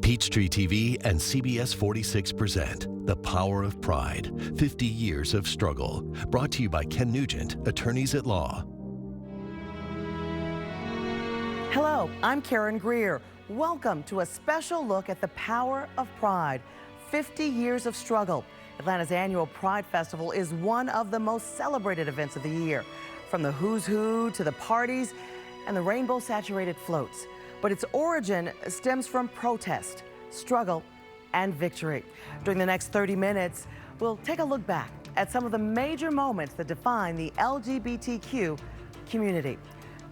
Peachtree TV and CBS 46 present The Power of Pride, 50 Years of Struggle. Brought to you by Ken Nugent, Attorneys at Law. Hello, I'm Karen Greer. Welcome to a special look at the power of pride, 50 years of struggle. Atlanta's annual Pride Festival is one of the most celebrated events of the year, from the who's who to the parties and the rainbow-saturated floats. But its origin stems from protest, struggle, and victory. During the next 30 minutes, we'll take a look back at some of the major moments that define the LGBTQ community.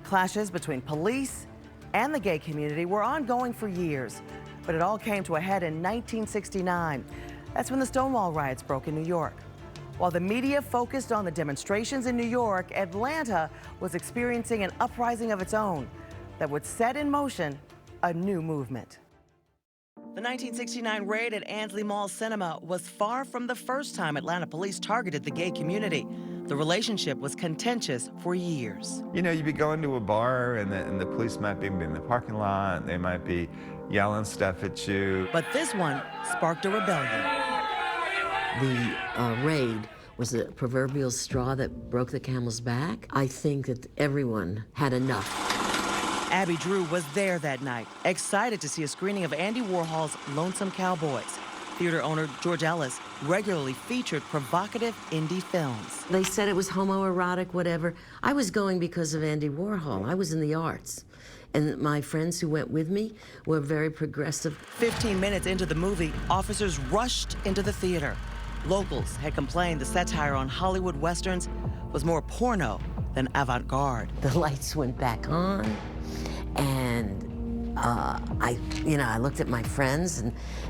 Clashes between police and the gay community were ongoing for years, but it all came to a head in 1969. That's when the Stonewall riots broke in New York. While the media focused on the demonstrations in New York, Atlanta was experiencing an uprising of its own that would set in motion a new movement. The 1969 raid at Ansley Mall Cinema was far from the first time Atlanta police targeted the gay community. The relationship was contentious for years. You know, you'd be going to a bar and the police might be in the parking lot, and they might be yelling stuff at you. But this one sparked a rebellion. The raid was the proverbial straw that broke the camel's back. I think that everyone had enough. Abby Drew was there that night, excited to see a screening of Andy Warhol's Lonesome Cowboys. Theater owner George Ellis regularly featured provocative indie films. They said it was homoerotic, whatever. I was going because of Andy Warhol. I was in the arts. And my friends who went with me were very progressive. 15 minutes into the movie, officers rushed into the theater. Locals had complained the satire on Hollywood westerns was more porno than avant-garde. The lights went back on, and I looked at my friends,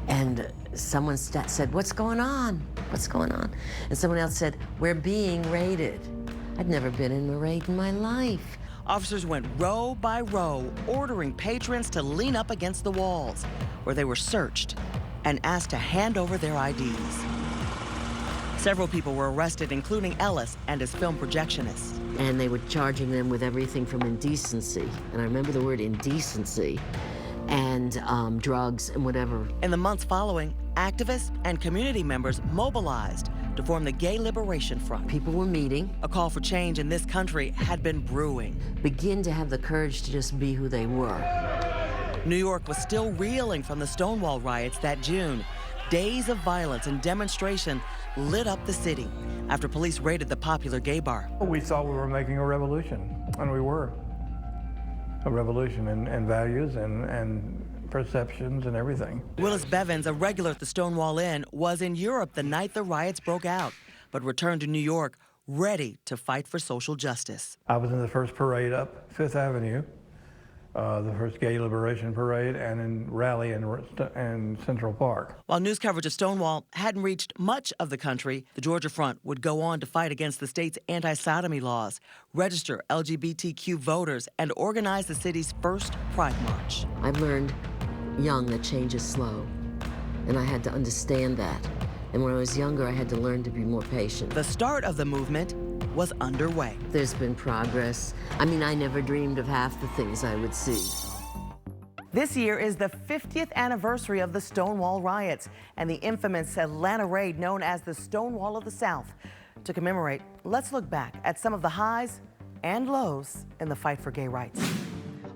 and someone said, "What's going on? What's going on?" And someone else said, "We're being raided." I'd never been in a raid in my life. Officers went row by row, ordering patrons to lean up against the walls, where they were searched and asked to hand over their IDs. Several people were arrested, including Ellis and his film projectionist. And they were charging them with everything from indecency, and I remember the word indecency, and drugs and whatever. In the months following, activists and community members mobilized to form the Gay Liberation Front. People were meeting. A call for change in this country had been brewing. Begin to have the courage to just be who they were. New York was still reeling from the Stonewall riots that June. Days of violence and demonstration lit up the city after police raided the popular gay bar. We thought we were making a revolution, and we were. A revolution in values and perceptions and everything. Willis Bevins, a regular at the Stonewall Inn, was in Europe the night the riots broke out, but returned to New York ready to fight for social justice. I was in the first parade up Fifth Avenue, the first Gay Liberation Parade, and in rally in Central Park. While news coverage of Stonewall hadn't reached much of the country, the Georgia Front would go on to fight against the state's anti-sodomy laws, register LGBTQ voters, and organize the city's first Pride March. I've learned young that change is slow, and I had to understand that. And when I was younger, I had to learn to be more patient. The start of the movement was underway. There's been progress. I mean, I never dreamed of half the things I would see. This year is the 50th anniversary of the Stonewall riots and the infamous Atlanta raid known as the Stonewall of the South. To commemorate, let's look back at some of the highs and lows in the fight for gay rights.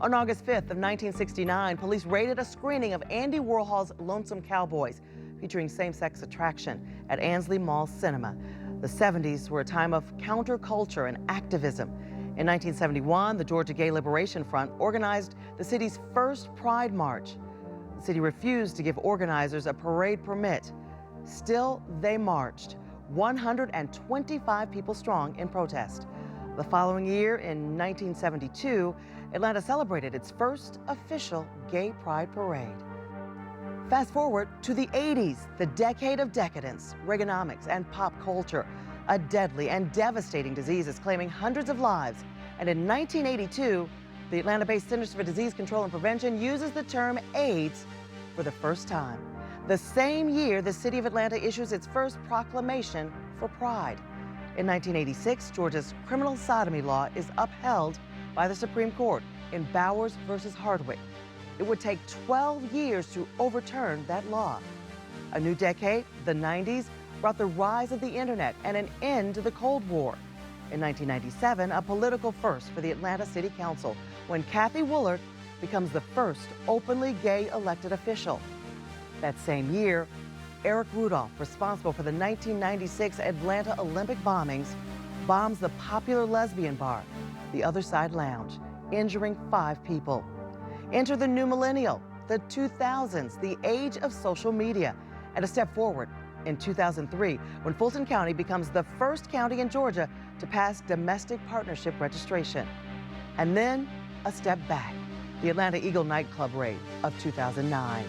On August 5th of 1969, police raided a screening of Andy Warhol's Lonesome Cowboys, featuring same-sex attraction at Ansley Mall Cinema. The 70s were a time of counterculture and activism. In 1971, the Georgia Gay Liberation Front organized the city's first Pride March. The city refused to give organizers a parade permit. Still, they marched, 125 people strong in protest. The following year, in 1972, Atlanta celebrated its first official gay pride parade. Fast forward to the 80s, the decade of decadence, Reaganomics, and pop culture. A deadly and devastating disease is claiming hundreds of lives. And in 1982, the Atlanta-based Centers for Disease Control and Prevention uses the term AIDS for the first time. The same year, the city of Atlanta issues its first proclamation for pride. In 1986, Georgia's criminal sodomy law is upheld by the Supreme Court in Bowers versus Hardwick. it would take 12 years to overturn that law. A new decade, the 90s, brought the rise of the internet and an end to the Cold War. In 1997, a political first for the Atlanta City Council when Kathy Woolard becomes the first openly gay elected official. That same year, Eric Rudolph, responsible for the 1996 Atlanta Olympic bombings, bombs the popular lesbian bar, the Other Side Lounge, injuring 5 people. Enter the new millennial, the 2000s, the age of social media, and a step forward in 2003 when Fulton County becomes the first county in Georgia to pass domestic partnership registration. And then a step back, the Atlanta Eagle nightclub raid of 2009.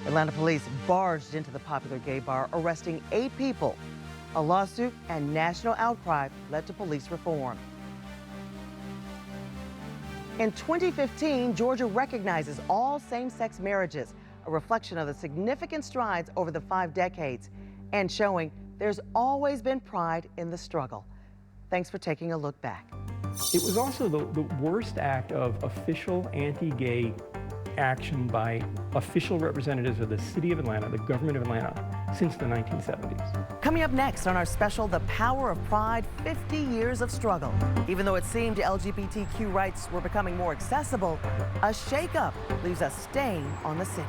Atlanta police barged into the popular gay bar, arresting 8 people. A lawsuit and national outcry led to police reform. In 2015, Georgia recognizes all same-sex marriages, a reflection of the significant strides over the 5 decades, and showing there's always been pride in the struggle. Thanks for taking a look back. It was also the worst act of official anti-gay action by official representatives of the city of Atlanta, the government of Atlanta, since the 1970s. Coming up next on our special, The Power of Pride, 50 Years of Struggle. Even though it seemed LGBTQ rights were becoming more accessible, a shakeup leaves a stain on the city.